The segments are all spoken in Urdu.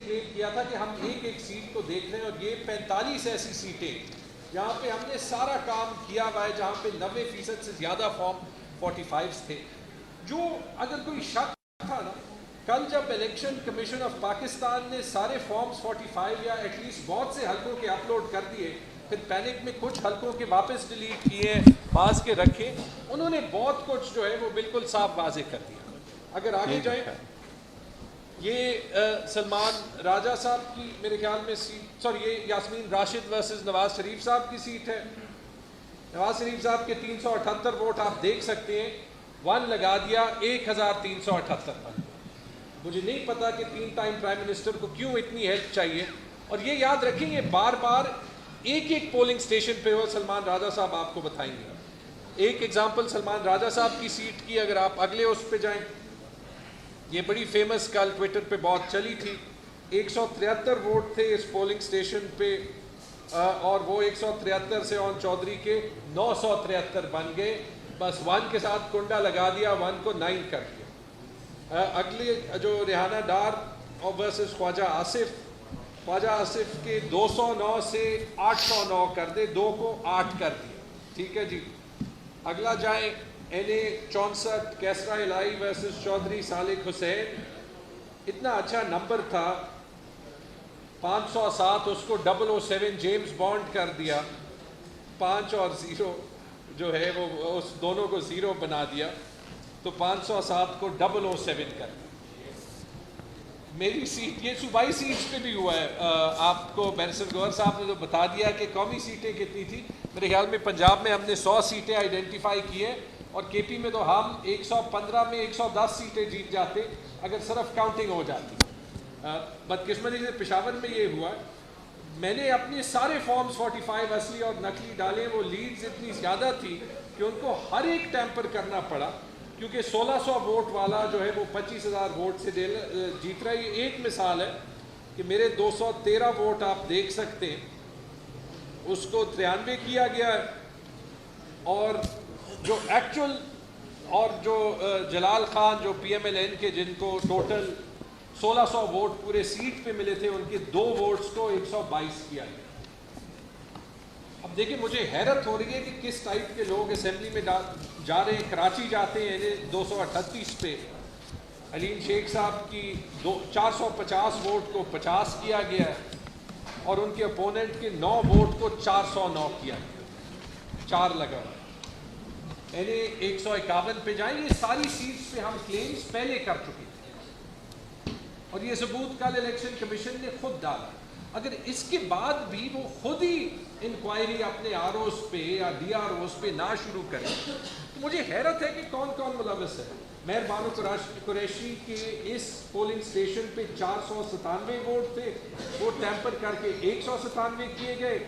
کلیم کیا تھا کہ ہم ایک ایک سیٹ کو دیکھ رہے ہیں اور یہ 45 ایسی سیٹیں جہاں پہ ہم نے سارا کام کیا ہوا ہے, جہاں پہ 90% سے زیادہ فارم 45 تھے. جو اگر کوئی شک تھا نا, کل جب الیکشن کمیشن آف پاکستان نے سارے فارمز 45 یا ایٹ لیسٹ بہت سے حلقوں کے اپلوڈ کر دیے, پھر پینک میں کچھ حلقوں کے واپس ڈیلیٹ کیے, بعض کے رکھے, انہوں نے بہت کچھ جو ہے وہ بالکل صاف واضح کر دیا. اگر آگے جائیں, یہ سلمان راجہ صاحب کی میرے خیال میں سیٹ, یہ یاسمین راشد ورسز نواز شریف صاحب کی سیٹ ہے. نواز شریف صاحب کے 378 ووٹ آپ دیکھ سکتے ہیں, 1 لگا دیا 1378 پر. مجھے نہیں پتا کہ 3 ٹائم پرائم منسٹر کو کیوں اتنی ہیلپ چاہیے. اور یہ یاد رکھیں, یہ بار بار ایک ایک پولنگ سٹیشن پہ وہ سلمان راجہ صاحب آپ کو بتائیں گے. ایک ایگزامپل سلمان راجہ صاحب کی سیٹ کی, اگر آپ اگلے اس پہ جائیں, یہ بڑی فیمس کل ٹویٹر پہ بہت چلی تھی. 173 ووٹ تھے اس پولنگ سٹیشن پہ, اور وہ 173 سے اون چودھری کے 973 بن گئے. بس 1 کے ساتھ کنڈا لگا دیا, 1 کو 9 کر دیا. اگلے جو ریحانہ ڈار ورسز خواجہ آصف کے 209 سے 809 کر دے, 2 کو 8 کر دیا. ٹھیک ہے جی. اگلا جائیں, NA 64 کیسرا الہی ورسز چودھری صالح حسین. اتنا اچھا نمبر تھا 507, اس کو 007 جیمز بانڈ کر دیا. 5 اور 0 جو ہے وہ اس دونوں کو 0 بنا دیا, تو 507 کو 007 کر دیا. میری سیٹ, یہ صوبائی سیٹس پہ بھی ہوا ہے. آپ کو بیرسٹر گوہر صاحب نے تو بتا دیا کہ قومی سیٹیں کتنی تھی. میرے خیال میں پنجاب میں ہم نے 100 سیٹیں آئیڈینٹیفائی کی ہیں, اور کے پی میں تو ہم 115 میں 110 سیٹیں جیت جاتے اگر صرف کاؤنٹنگ ہو جاتی. بدقسمتی سے پشاور میں یہ ہوا, میں نے اپنے سارے فارمز 45 اصلی اور نقلی ڈالے, وہ لیڈز اتنی زیادہ تھی کہ ان کو ہر ایک ٹیمپر کرنا پڑا, کیونکہ 1600 ووٹ والا جو ہے وہ 25,000 ووٹ سے جیت رہا ہے. یہ ایک مثال ہے کہ میرے 213 ووٹ آپ دیکھ سکتے ہیں, اس کو 93 کیا گیا ہے. اور جو ایکچول, اور جو جلال خان جو PMLN کے جن کو ٹوٹل 1600 ووٹ پورے سیٹ پہ ملے تھے, ان کے 2 ووٹس کو 122 کیا گیا. اب دیکھیں, مجھے حیرت ہو رہی ہے کہ کس ٹائپ کے لوگ اسمبلی میں جا رہے ہیں. کراچی جاتے ہیں 238 پہ, علیم شیخ صاحب کی 450 ووٹ کو 50 کیا گیا ہے, اور ان کے اپوننٹ کے 9 ووٹ کو 409 کیا گیا, 4 لگا. NA 151 پہ جائیں, یہ ساری سیٹس پہ ہم کلیمز پہلے کر چکے تھے, اور یہ ثبوت کل الیکشن کمیشن نے خود ڈالا. اگر اس کے بعد بھی وہ خود ہی انکوائری اپنے ROs پہ یا DROs پہ نہ شروع کریں, تو مجھے حیرت ہے کہ کون کون ملوث ہے. مہر بانو قریشی کے اس پولنگ سٹیشن پہ 497 ووٹ تھے, وہ ٹیمپر کر کے 197 کیے گئے,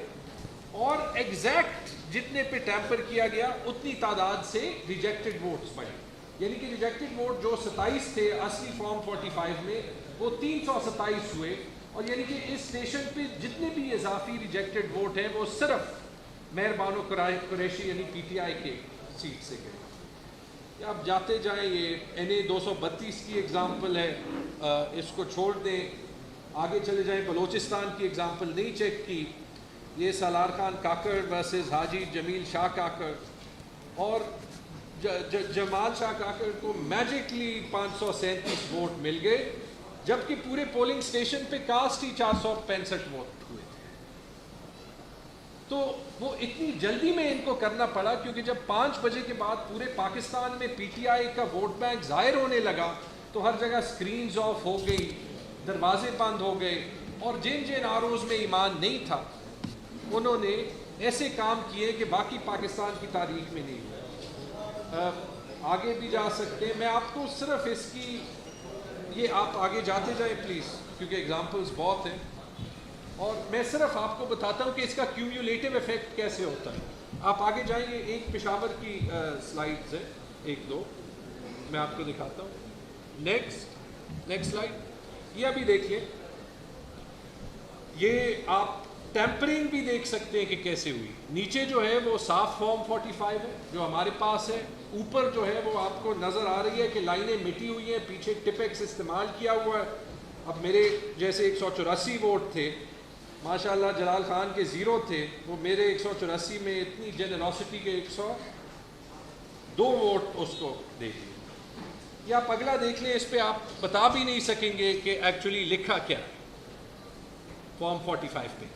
اور ایگزیکٹ جتنے پہ ٹیمپر کیا گیا اتنی تعداد سے ریجیکٹڈ ووٹس بڑھے. یعنی کہ ریجیکٹڈ ووٹ جو 27 تھے اصلی فارم 45 میں, وہ 327 ہوئے. اور یعنی کہ اس اسٹیشن پہ جتنے بھی اضافی ریجیکٹڈ ووٹ ہیں وہ صرف مہر بانو قریشی یعنی PTI کے سیٹ سے گئے. آپ جاتے جائیں, یہ NA 232 کی ایگزامپل ہے, اس کو چھوڑ دیں. آگے چلے جائیں, بلوچستان کی ایگزامپل نہیں چیک کی. یہ سالار خان کاکڑ ورسز حاجی جمیل شاہ کاکڑ, اور جمال شاہ کاکڑ کو میجکلی 537 ووٹ مل گئے, جبکہ پورے پولنگ سٹیشن پہ کاسٹ ہی 465 ووٹ ہوئے تھے. تو وہ اتنی جلدی میں ان کو کرنا پڑا, کیونکہ جب 5 بجے کے بعد پورے پاکستان میں PTI کا ووٹ بینک ظاہر ہونے لگا, تو ہر جگہ سکرینز آف ہو گئی, دروازے بند ہو گئے, اور جن ROs میں ایمان نہیں تھا انہوں نے ایسے کام کیے کہ باقی پاکستان کی تاریخ میں نہیں ہوا. آگے بھی جا سکتے ہیں, میں آپ کو صرف اس کی, یہ آپ آگے جاتے جائیں پلیز, کیونکہ ایگزامپلز بہت ہیں, اور میں صرف آپ کو بتاتا ہوں کہ اس کا کیومولیٹو ایفیکٹ کیسے ہوتا ہے. آپ آگے جائیں, یہ ایک پشاور کی سلائیڈز ہیں, 1-2 میں آپ کو دکھاتا ہوں. نیکسٹ سلائیڈ, یہ ابھی دیکھیے, یہ آپ ٹیمپرنگ بھی دیکھ سکتے ہیں کہ کیسے ہوئی. نیچے جو ہے وہ صاف فارم 45 ہے جو ہمارے پاس ہے, اوپر جو ہے وہ آپ کو نظر آ رہی ہے کہ لائنیں مٹی ہوئی ہیں, پیچھے ٹپیکس استعمال کیا ہوا ہے. اب میرے جیسے 184 ووٹ تھے, ماشاءاللہ جلال خان کے 0 تھے, وہ میرے 184 میں اتنی جنراسٹی کے 102 ووٹ اس کو دے دیے. یا آپ اگلا دیکھ لیں, اس پہ آپ بتا بھی نہیں سکیں گے کہ ایکچولی لکھا کیا فارم 45 پہ.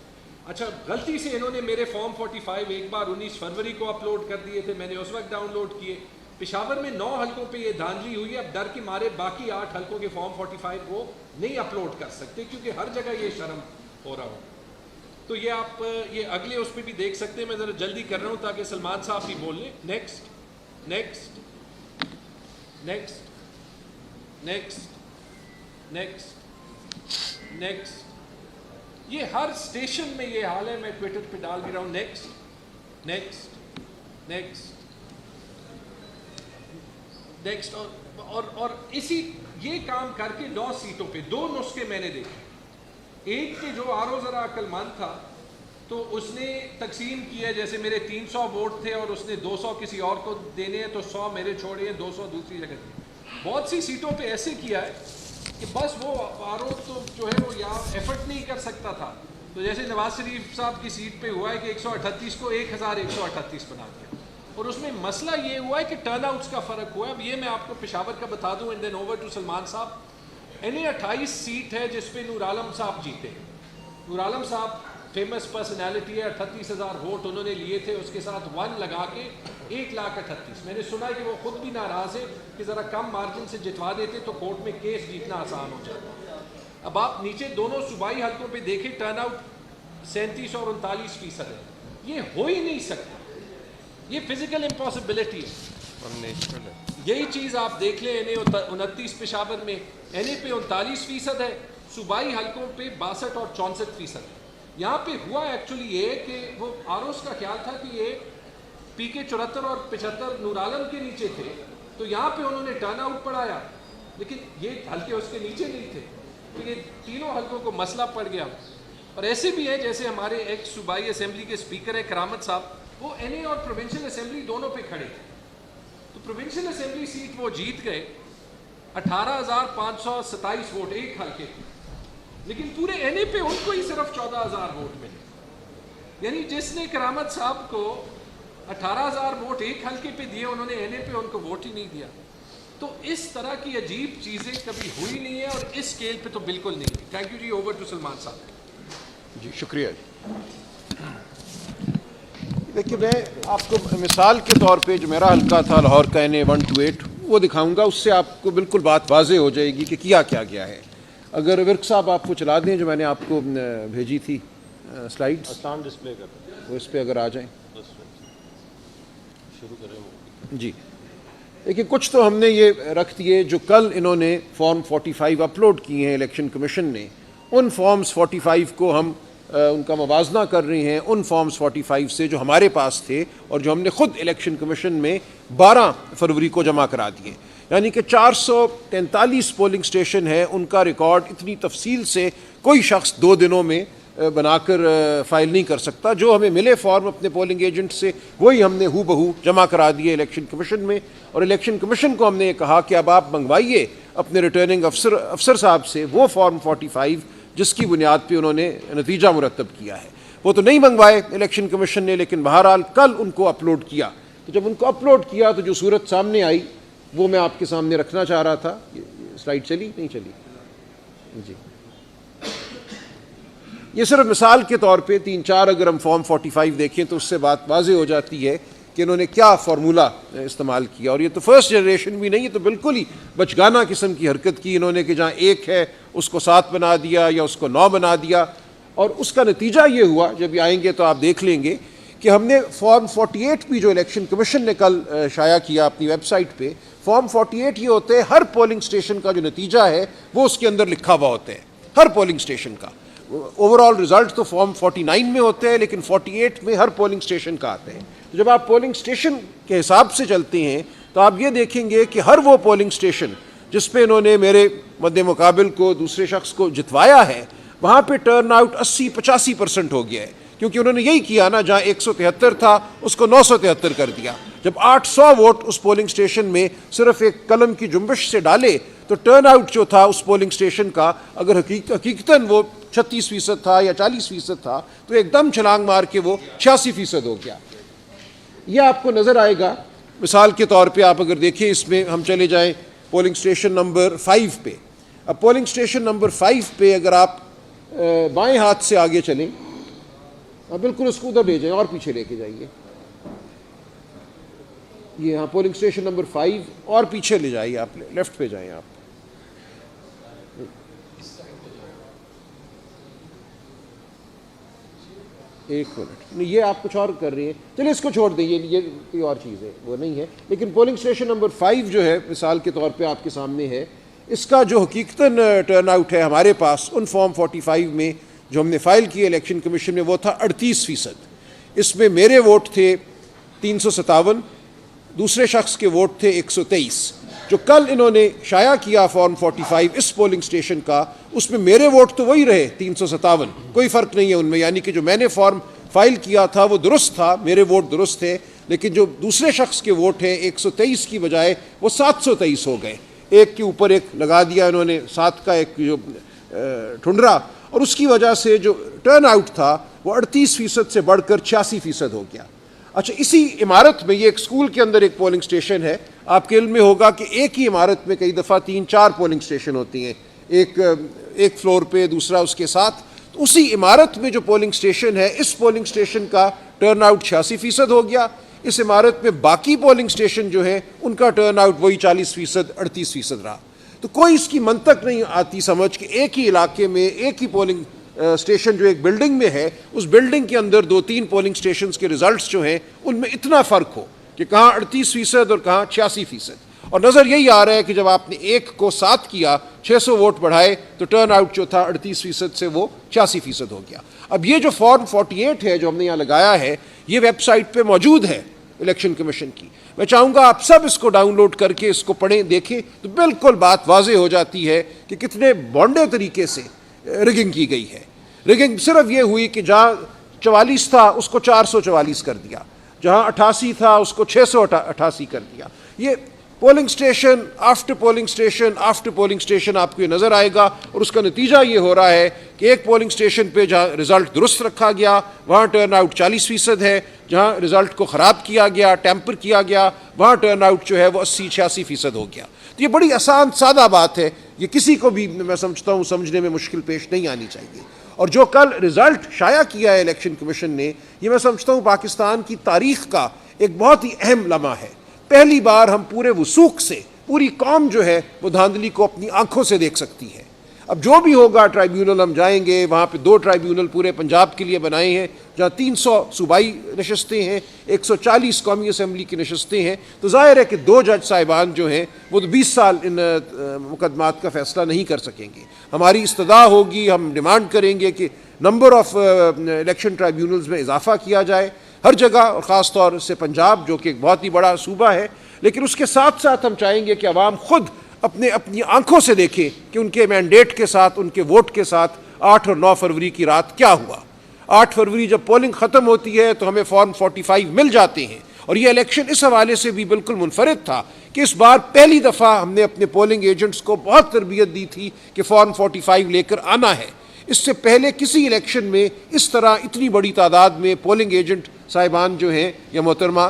اچھا غلطی سے انہوں نے میرے فارم 45 ایک بار 19 فروری کو اپلوڈ کر دیے تھے, میں نے اس وقت ڈاؤن لوڈ کیے. پشاور میں 9 حلقوں پہ یہ دھاندلی ہوئی ہے, اب ڈر کے مارے باقی 8 حلقوں کے فارم 45 وہ نہیں اپلوڈ کر سکتے کیونکہ ہر جگہ یہ شرم ہو رہا ہو. تو یہ آپ یہ اگلے اس پہ بھی دیکھ سکتے ہیں. میں ذرا جلدی کر رہا ہوں تاکہ سلمان صاحب بھی بول لیں. Next next next next next next. یہ ہر اسٹیشن میں یہ حال ہے, میں ٹویٹر پہ ڈال بھی رہا ہوں. Next next next next. اور اسی یہ کام کر کے 9 سیٹوں پہ 2 نسخے میں نے دیکھے. ایک کے جو آر او ذرا عقل مند تھا تو اس نے تقسیم کیا, جیسے میرے 300 ووٹ تھے اور اس نے 200 کسی اور کو دینے ہیں تو 100 میرے چھوڑے ہیں, 200 دوسری جگہ دیے. بہت سی سیٹوں پہ ایسے کیا ہے کہ بس وہ آر او تو جو ہے وہ یہاں ایفرٹ نہیں کر سکتا تھا. تو جیسے نواز شریف صاحب کی سیٹ پہ ہوا ہے کہ 138 کو 1138 بنا دیا, اور اس میں مسئلہ یہ ہوا ہے کہ ٹرن آؤٹس کا فرق ہوا ہے. اب یہ میں آپ کو پشاور کا بتا دوں and then over to Salman صاحب. NA 28 سیٹ ہے جس پہ نور عالم صاحب جیتے. نور عالم صاحب فیمس پرسنالٹی ہے, 38,000 ووٹ انہوں نے لیے تھے, اس کے ساتھ 1 لگا کے 1,38,000. میں نے سنا کہ وہ خود بھی ناراض ہے کہ ذرا کم مارجن سے جتوا دیتے تو کورٹ میں کیس جیتنا آسان ہو جاتا. اب آپ نیچے دونوں صوبائی حلقوں پہ دیکھیں, ٹرن آؤٹ 37 اور 39% ہے. یہ ہو ہی نہیں سکتا, یہ فزیکل امپاسبلٹی ہے. یہی چیز آپ دیکھ لیں NA 29 پشاور میں, NA پہ 39% ہے, صوبائی حلقوں پہ 62 اور 64% ہے. یہاں پہ ہوا ایکچولی یہ کہ وہ آروس کا خیال تھا کہ یہ PK 74 اور 75 نور عالم کے نیچے تھے, تو یہاں پہ انہوں نے ٹرن آؤٹ پڑھایا, لیکن یہ حلقے اس کے نیچے نہیں تھے, تو یہ تینوں حلقوں کو مسئلہ پڑ گیا. اور ایسے بھی ہے جیسے ہمارے ایک صوبائی اسمبلی کے اسپیکر ہیں کرامت صاحب, وہ NA اور پروونشل اسمبلی دونوں پہ کھڑے تھے. تو پروونشل اسمبلی سیٹ وہ جیت گئے, 18,527 ووٹ ایک حلقے تھے, لیکن پورے NA پہ ان کو ہی صرف 14,000 ووٹ ملے. یعنی جس نے کرامت صاحب کو 18,000 ووٹ ایک حلقے پہ دیے, انہوں نے NA پہ ان کو ووٹ ہی نہیں دیا. تو اس طرح کی عجیب چیزیں کبھی ہوئی نہیں ہیں, اور اس اسکیل پہ تو بالکل نہیں ہوئی. تھینک یو جی. اوور ٹو سلمان صاحب. جی شکریہ. دیکھیے میں آپ کو مثال کے طور پہ جو میرا حلقہ تھا لاہور کا NA 128 وہ دکھاؤں گا, اس سے آپ کو بالکل بات واضح ہو جائے گی کہ کیا گیا ہے. اگر ورک صاحب آپ کو چلا دیں جو میں نے آپ کو بھیجی تھی سلائیڈ, ڈسپلے کر وہ اس پہ اگر آ جائیں. شروع کریں جی دیکھیے کچھ تو ہم نے یہ رکھ دیے جو کل انہوں نے فارم 45 اپلوڈ کیے ہیں الیکشن کمیشن نے. ان فارمز 45 کو ہم ان کا موازنہ کر رہے ہیں ان فارمز 45 سے جو ہمارے پاس تھے اور جو ہم نے خود الیکشن کمیشن میں 12 فروری کو جمع کرا دیے. یعنی کہ 443 پولنگ اسٹیشن ہے, ان کا ریکارڈ اتنی تفصیل سے کوئی شخص 2 دنوں میں بنا کر فائل نہیں کر سکتا. جو ہمیں ملے فارم اپنے پولنگ ایجنٹ سے وہی ہم نے ہو بہو جمع کرا دیے الیکشن کمیشن میں. اور الیکشن کمیشن کو ہم نے یہ کہا کہ اب آپ منگوائیے اپنے ریٹرننگ افسر صاحب سے وہ فارم 45 جس کی بنیاد پہ انہوں نے نتیجہ مرتب کیا ہے. وہ تو نہیں منگوائے الیکشن کمیشن نے, لیکن بہرحال کل ان کو اپلوڈ کیا. تو جب ان کو اپلوڈ کیا تو جو صورت سامنے آئی وہ میں آپ کے سامنے رکھنا چاہ رہا تھا. سلائیڈ چلی نہیں چلی؟ جی یہ صرف مثال کے طور پہ 3-4 اگر ہم فارم 45 دیکھیں تو اس سے بات واضح ہو جاتی ہے کہ انہوں نے کیا فارمولا استعمال کیا. اور یہ تو فرسٹ جنریشن بھی نہیں, یہ تو بالکل ہی بچگانہ قسم کی حرکت کی انہوں نے کہ جہاں 1 ہے اس کو 7 بنا دیا یا اس کو 9 بنا دیا. اور اس کا نتیجہ یہ ہوا, جب یہ آئیں گے تو آپ دیکھ لیں گے کہ ہم نے فارم 48 بھی جو الیکشن کمیشن نے کل شائع کیا اپنی ویب سائٹ پہ, فارم 48 یہ ہوتے ہیں ہر پولنگ اسٹیشن کا جو نتیجہ ہے وہ اس کے اندر لکھا ہوا ہوتا ہے, ہر پولنگ اسٹیشن کا. اوور آل رزلٹ تو فارم 49 میں ہوتے ہیں, لیکن 48 میں ہر پولنگ اسٹیشن کا آتے ہیں. جب آپ پولنگ اسٹیشن کے حساب سے چلتے ہیں تو آپ یہ دیکھیں گے کہ ہر وہ پولنگ اسٹیشن جس پہ انہوں نے میرے مد مقابل کو دوسرے شخص کو جتوایا ہے وہاں پہ ٹرن آؤٹ 80-85% ہو گیا ہے. کیونکہ انہوں نے یہی کیا نا, جہاں 173 تھا اس کو 973 کر دیا. جب 800 ووٹ اس پولنگ سٹیشن میں صرف ایک قلم کی جنبش سے ڈالے تو ٹرن آؤٹ جو تھا اس پولنگ سٹیشن کا, اگر حقیقتاً وہ 36% تھا یا 40% تھا, تو ایک دم چھلانگ مار کے وہ 86% ہو گیا. یہ آپ کو نظر آئے گا. مثال کے طور پہ آپ اگر دیکھیں, اس میں ہم چلے جائیں پولنگ سٹیشن نمبر 5 پہ. اب پولنگ سٹیشن نمبر 5 پہ اگر آپ بائیں ہاتھ سے آگے چلیں, بالکل اس کو ادھر لے جائیں اور پیچھے لے کے جائیے. یہ ہاں پولنگ سٹیشن نمبر 5 اور پیچھے لے جائیے, آپ لیفٹ پہ جائیں. آپ ایک منٹ, یہ آپ کچھ اور کر رہی ہیں, چلیے اس کو چھوڑ دیں, یہ کوئی اور چیز ہے, وہ نہیں ہے. لیکن پولنگ سٹیشن نمبر 5 جو ہے مثال کے طور پہ آپ کے سامنے ہے, اس کا جو حقیقتاً ٹرن آؤٹ ہے ہمارے پاس ان فارم 45 میں جو ہم نے فائل کیے الیکشن کمیشن میں, وہ تھا 38%. اس میں میرے ووٹ تھے 357, دوسرے شخص کے ووٹ تھے 123. جو کل انہوں نے شائع کیا فارم 45 اس پولنگ سٹیشن کا, اس میں میرے ووٹ تو وہی رہے 357, کوئی فرق نہیں ہے ان میں. یعنی کہ جو میں نے فارم فائل کیا تھا وہ درست تھا, میرے ووٹ درست تھے, لیکن جو دوسرے شخص کے ووٹ ہیں 123 کی بجائے وہ 723 ہو گئے. ایک کے اوپر ایک لگا دیا انہوں نے 7 کا ایک جو ٹھنڈرا, اور اس کی وجہ سے جو ٹرن آؤٹ تھا وہ 38% سے بڑھ کر 86% ہو گیا. اچھا, اسی عمارت میں, یہ ایک اسکول کے اندر ایک پولنگ سٹیشن ہے, آپ کے علم میں ہوگا کہ ایک ہی عمارت میں کئی دفعہ 3-4 پولنگ سٹیشن ہوتی ہیں, ایک فلور پہ, دوسرا اس کے ساتھ. تو اسی عمارت میں جو پولنگ سٹیشن ہے, اس پولنگ سٹیشن کا ٹرن آؤٹ 86% ہو گیا. اس عمارت میں باقی پولنگ سٹیشن جو ہیں ان کا ٹرن آؤٹ وہی 40%, 38% رہا. تو کوئی اس کی منطق نہیں آتی سمجھ کہ ایک ہی علاقے میں ایک ہی پولنگ سٹیشن جو ایک بلڈنگ میں ہے, اس بلڈنگ کے اندر 2-3 پولنگ سٹیشنز کے ریزلٹس جو ہیں ان میں اتنا فرق ہو کہ کہاں 38% اور کہاں 86%. اور نظر یہی آ رہا ہے کہ جب آپ نے 1 کو 7 کیا, 600 ووٹ بڑھائے, تو ٹرن آؤٹ جو تھا 38% سے وہ 86% ہو گیا. اب یہ جو فارم 48 ہے جو ہم نے یہاں لگایا ہے, یہ ویب سائٹ پہ موجود ہے الیکشن کمیشن کی. میں چاہوں گا آپ سب اس کو ڈاؤن لوڈ کر کے اس کو پڑھیں, دیکھیں, تو بالکل بات واضح ہو جاتی ہے کہ کتنے بونڈے طریقے سے رگنگ کی گئی ہے. رگنگ صرف یہ ہوئی کہ جہاں 44 تھا اس کو 444 کر دیا, جہاں 88 تھا اس کو 688 کر دیا. یہ polling station after polling station after polling station آپ کو یہ نظر آئے گا, اور اس کا نتیجہ یہ ہو رہا ہے کہ ایک پولنگ سٹیشن پہ جہاں رزلٹ درست رکھا گیا وہاں ٹرن آؤٹ 40% ہے, جہاں رزلٹ کو خراب کیا گیا, ٹیمپر کیا گیا, وہاں ٹرن آؤٹ جو ہے وہ 80-86% ہو گیا. تو یہ بڑی آسان سادہ بات ہے, یہ کسی کو بھی میں سمجھتا ہوں سمجھنے میں مشکل پیش نہیں آنی چاہیے. اور جو کل رزلٹ شائع کیا ہے الیکشن کمیشن نے, یہ میں سمجھتا ہوں پاکستان کی تاریخ کا ایک بہت ہی اہم لمحہ ہے. پہلی بار ہم پورے وثوق سے, پوری قوم جو ہے وہ دھاندلی کو اپنی آنکھوں سے دیکھ سکتی ہے. اب جو بھی ہوگا ٹرائیبیونل ہم جائیں گے, وہاں پہ 2 ٹرائیبیونل پورے پنجاب کے لیے بنائے ہیں, جہاں 300 صوبائی نشستیں ہیں, 140 قومی اسمبلی کی نشستیں ہیں. تو ظاہر ہے کہ 2 جج صاحبان جو ہیں وہ تو 20 سال ان مقدمات کا فیصلہ نہیں کر سکیں گے. ہماری استدعا ہوگی, ہم ڈیمانڈ کریں گے کہ نمبر آف الیکشن ٹرائیبیونلز میں اضافہ کیا جائے ہر جگہ, اور خاص طور سے پنجاب جو کہ ایک بہت ہی بڑا صوبہ ہے. لیکن اس کے ساتھ ساتھ ہم چاہیں گے کہ عوام خود اپنی آنکھوں سے دیکھیں کہ ان کے مینڈیٹ کے ساتھ, ان کے ووٹ کے ساتھ 8 اور 9 فروری کی رات کیا ہوا. 8 فروری جب پولنگ ختم ہوتی ہے تو ہمیں فارم 45 مل جاتے ہیں, اور یہ الیکشن اس حوالے سے بھی بالکل منفرد تھا کہ اس بار پہلی دفعہ ہم نے اپنے پولنگ ایجنٹس کو بہت تربیت دی تھی کہ فارم 45 لے کر آنا ہے. اس سے پہلے کسی الیکشن میں اس طرح اتنی بڑی تعداد میں پولنگ ایجنٹ صاحبان جو ہیں یا محترمہ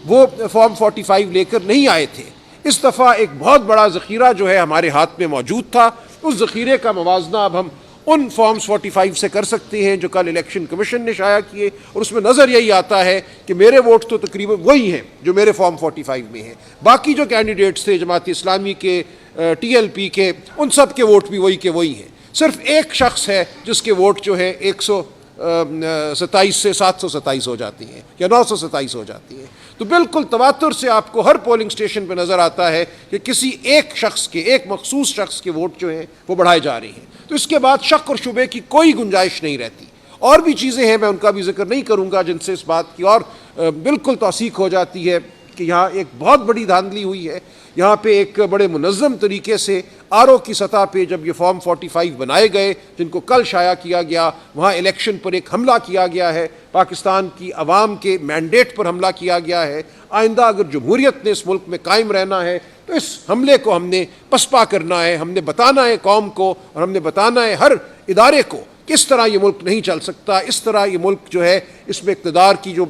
وہ فارم 45 لے کر نہیں آئے تھے. اس دفعہ ایک بہت بڑا ذخیرہ جو ہے ہمارے ہاتھ میں موجود تھا. اس ذخیرے کا موازنہ اب ہم ان فارمز 45 سے کر سکتے ہیں جو کل الیکشن کمیشن نے شائع کیے, اور اس میں نظر یہی آتا ہے کہ میرے ووٹ تو تقریباً وہی ہیں جو میرے فارم 45 میں ہیں. باقی جو کینڈیڈیٹس تھے جماعت اسلامی کے, TLP کے, ان سب کے ووٹ بھی وہی کے وہی ہیں. صرف ایک شخص ہے جس کے ووٹ جو ہیں 127 سے 727 ہو جاتی ہیں یا 927 ہو جاتی ہیں. تو بالکل تواتر سے آپ کو ہر پولنگ سٹیشن پہ نظر آتا ہے کہ کسی ایک شخص کے, ایک مخصوص شخص کے ووٹ جو ہیں وہ بڑھائے جا رہے ہیں. تو اس کے بعد شک اور شبے کی کوئی گنجائش نہیں رہتی. اور بھی چیزیں ہیں, میں ان کا بھی ذکر نہیں کروں گا, جن سے اس بات کی اور بالکل توثیق ہو جاتی ہے کہ یہاں ایک بہت بڑی دھاندلی ہوئی ہے. یہاں پہ ایک بڑے منظم طریقے سے آر او کی سطح پہ جب یہ فارم 45 بنائے گئے جن کو کل شائع کیا گیا، وہاں الیکشن پر ایک حملہ کیا گیا ہے، پاکستان کی عوام کے مینڈیٹ پر حملہ کیا گیا ہے۔ آئندہ اگر جمہوریت نے اس ملک میں قائم رہنا ہے تو اس حملے کو ہم نے پسپا کرنا ہے، ہم نے بتانا ہے قوم کو، اور ہم نے بتانا ہے ہر ادارے کو کہ اس طرح یہ ملک نہیں چل سکتا، اس طرح یہ ملک جو ہے اس میں اقتدار کی جو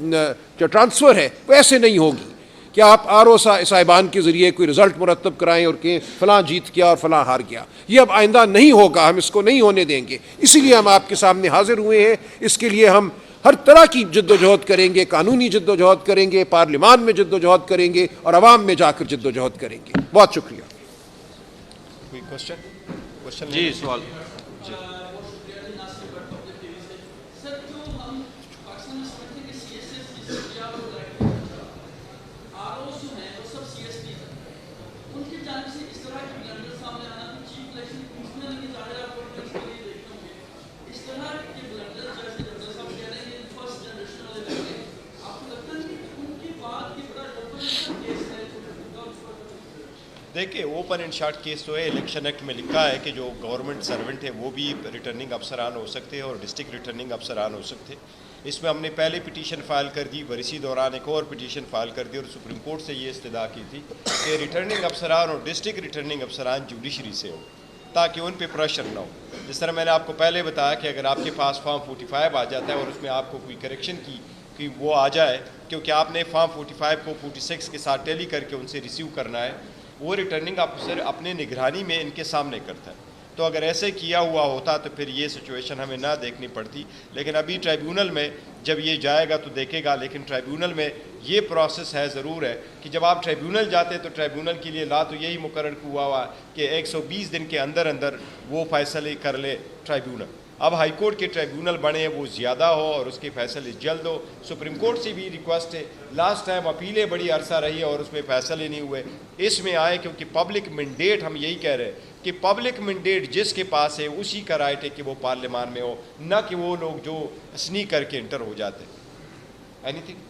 ٹرانسفر ہے وہ ایسے نہیں ہوگی کہ آپ آر او صاحبان کے ذریعے کوئی رزلٹ مرتب کرائیں اور کہ فلاں جیت گیا اور فلاں ہار گیا۔ یہ اب آئندہ نہیں ہوگا، ہم اس کو نہیں ہونے دیں گے، اسی لیے ہم آپ کے سامنے حاضر ہوئے ہیں۔ اس کے لیے ہم ہر طرح کی جد و جہد کریں گے، قانونی جد و جہد کریں گے، پارلیمان میں جد و جہد کریں گے اور عوام میں جا کر جد و جہد کریں گے۔ بہت شکریہ۔ کوئی کوشچن؟ جی سوال۔ دیکھیں اوپن اینڈ شارٹ کیس تو ہے، الیکشن ایکٹ میں لکھا ہے کہ جو گورنمنٹ سرونٹ ہے وہ بھی ریٹرننگ افسران ہو سکتے ہیں اور ڈسٹرکٹ ریٹرننگ افسران ہو سکتے ہیں۔ اس میں ہم نے پہلے پٹیشن فائل کر دی، اسی دوران ایک اور پٹیشن فائل کر دی اور سپریم کورٹ سے یہ استدعا کی تھی کہ ریٹرننگ افسران اور ڈسٹرکٹ ریٹرننگ افسران جوڈیشری سے ہو تاکہ ان پہ پریشر نہ ہو۔ جس طرح میں نے آپ کو پہلے بتایا کہ اگر آپ کے پاس فارم 45 آ جاتا ہے اور اس میں آپ کو کوئی کریکشن کی وہ آ جائے، کیونکہ آپ نے فارم 45 کو 46 کے ساتھ ٹیلی کر کے ان سے ریسیو کرنا ہے، وہ ریٹرننگ آفیسر اپنے نگرانی میں ان کے سامنے کرتا ہے۔ تو اگر ایسے کیا ہوا ہوتا تو پھر یہ سچویشن ہمیں نہ دیکھنی پڑتی، لیکن ابھی ٹرائیبیونل میں جب یہ جائے گا تو دیکھے گا، لیکن ٹرائیبیونل میں یہ پروسیس ہے، ضرور ہے کہ جب آپ ٹرائیبیونل جاتے ہیں تو ٹرائیبیونل کے لیے لا تو یہی مقرر ہوا ہوا کہ 120 دن کے اندر اندر وہ فیصلے کر لے ٹرائیبیونل۔ اب ہائی کورٹ کے ٹرائیبیونل بنے وہ زیادہ ہو اور اس کے فیصلے جلد ہو۔ سپریم کورٹ سے بھی ریکویسٹ ہے، لاسٹ ٹائم اپیلیں بڑی عرصہ رہی اور اس میں فیصلے نہیں ہوئے، اس میں آئے کیونکہ پبلک مینڈیٹ، ہم یہی کہہ رہے ہیں کہ پبلک مینڈیٹ جس کے پاس ہے اسی کا رائٹ ہے کہ وہ پارلیمان میں ہو، نہ کہ وہ لوگ جو اسنیک کر کے انٹر ہو جاتے ہیں۔ Any thing?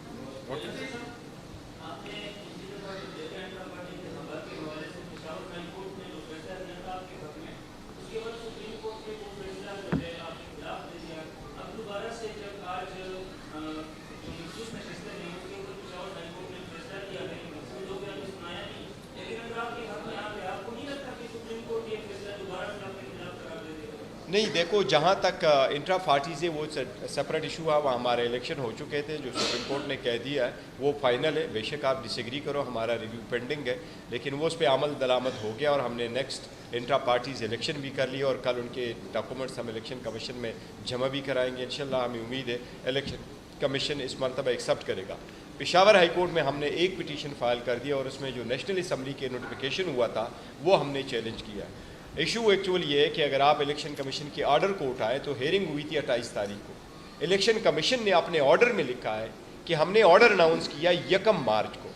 نہیں دیکھو، جہاں تک انٹرا پارٹیز ہے وہ سپریٹ ایشو ہے، وہ ہمارے الیکشن ہو چکے تھے، جو سپریم کورٹ نے کہہ دیا ہے وہ فائنل ہے۔ بے شک آپ ڈس ایگری کرو، ہمارا ریویو پینڈنگ ہے، لیکن وہ اس پہ عمل درآمد ہو گیا اور ہم نے نیکسٹ انٹرا پارٹیز الیکشن بھی کر لیا اور کل ان کے ڈاکومنٹس ہم الیکشن کمیشن میں جمع بھی کرائیں گے انشاءاللہ۔ ہمیں امید ہے الیکشن کمیشن اس مرتبہ ایکسیپٹ کرے گا۔ پشاور ہائی کورٹ میں ہم نے ایک پٹیشن فائل کر دیا اور اس میں جو نیشنل اسمبلی کے نوٹیفیکیشن ہوا تھا وہ ہم نے چیلنج کیا ہے۔ ایشو ایکچولی یہ ہے کہ اگر آپ الیکشن کمیشن کے آرڈر کو اٹھائیں تو ہیئرنگ ہوئی تھی 28 تاریخ کو، الیکشن کمیشن نے اپنے آرڈر میں لکھا ہے کہ ہم نے آرڈر اناؤنس کیا 1 مارچ کو،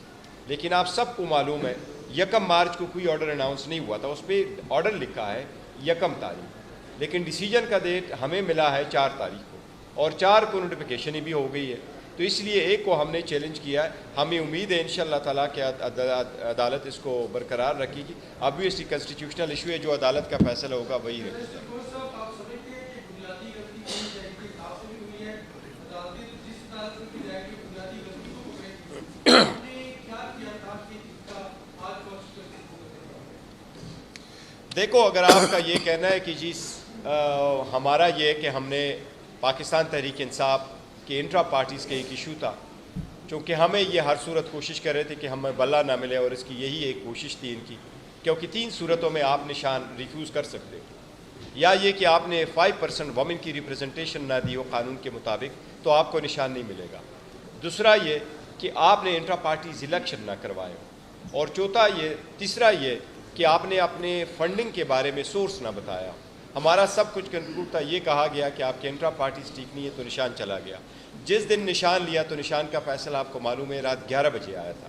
لیکن آپ سب کو معلوم ہے 1 مارچ کو کوئی آرڈر اناؤنس نہیں ہوا تھا، اس پہ آرڈر لکھا ہے 1 تاریخ، لیکن ڈیسیجن کا ڈیٹ ہمیں ملا ہے 4 تاریخ کو اور 4 کو نوٹیفیکیشن بھی ہو گئی ہے۔ تو اس لیے ایک کو ہم نے چیلنج کیا ہے، ہمیں امید ہے انشاءاللہ تعالیٰ کہ عدالت اس کو برقرار رکھے گی۔ ابویسلی کنسٹیٹیوشنل ایشو ہے، جو عدالت کا فیصلہ ہوگا وہی رکھے گا۔ دیکھو اگر آپ کا یہ کہنا ہے کہ جی ہمارا یہ ہے کہ ہم نے پاکستان تحریک انصاف کہ انٹرا پارٹیز کے ایک ایشو تھا، چونکہ ہمیں یہ ہر صورت کوشش کر رہے تھے کہ ہمیں بلہ نہ ملے اور اس کی یہی ایک کوشش تھی ان کی، کیونکہ 3 صورتوں میں آپ نشان ریفیوز کر سکتے ہو، یا یہ کہ آپ نے 5% وومن کی ریپرزنٹیشن نہ دی ہو قانون کے مطابق تو آپ کو نشان نہیں ملے گا، دوسرا یہ کہ آپ نے انٹرا پارٹیز الیکشن نہ کروائے ہو، اور تیسرا یہ کہ آپ نے اپنے فنڈنگ کے بارے میں سورس نہ بتایا۔ ہمارا سب کچھ کنکلوڈ تھا، یہ کہا گیا کہ آپ کے انٹرا پارٹیز ٹھیک نہیں ہے تو نشان چلا گیا۔ جس دن نشان لیا تو نشان کا فیصلہ آپ کو معلوم ہے رات 11 بجے آیا تھا،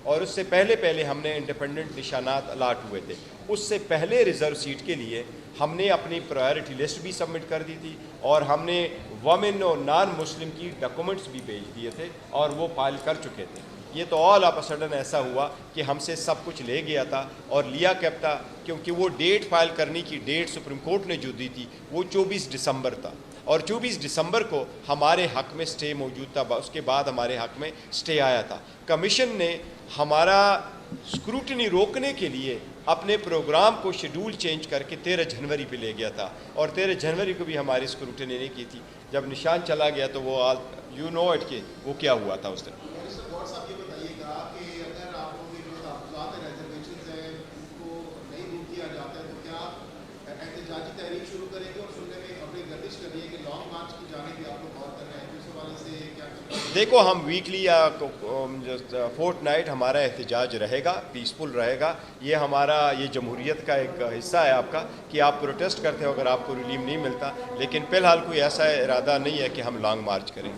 اور اس سے پہلے ہم نے انڈیپینڈنٹ نشانات الاٹ ہوئے تھے، اس سے پہلے ریزرو سیٹ کے لیے ہم نے اپنی پرائیورٹی لسٹ بھی سبمٹ کر دی تھی اور ہم نے وومن اور نان مسلم کی ڈاکومنٹس بھی بھیج دیے تھے اور وہ فائل کر چکے تھے۔ یہ تو آل آف سڈن ایسا ہوا کہ ہم سے سب کچھ لے گیا تھا اور لیا کیب تھا، کیونکہ وہ ڈیٹ فائل کرنے کی ڈیٹ سپریم کورٹ نے جو دی تھی وہ 24 دسمبر تھا، اور 24 دسمبر کو ہمارے حق میں سٹے موجود تھا، اس کے بعد ہمارے حق میں سٹے آیا تھا۔ کمیشن نے ہمارا اسکروٹنی روکنے کے لیے اپنے پروگرام کو شیڈول چینج کر کے 13 جنوری پہ لے گیا تھا، اور 13 جنوری کو بھی ہماری اسکروٹنی نہیں کی تھی۔ جب نشان چلا گیا تو وہ یو نو اٹ کہ وہ کیا ہوا تھا اس دن۔ دیکھو ہم ویکلی یا فورٹ نائٹ ہمارا احتجاج رہے گا، پیسفل رہے گا، یہ ہمارا یہ جمہوریت کا ایک حصہ ہے آپ کا کہ آپ پروٹیسٹ کرتے ہو اگر آپ کو ریلیف نہیں ملتا، لیکن فی الحال کوئی ایسا ارادہ نہیں ہے کہ ہم لانگ مارچ کریں گے۔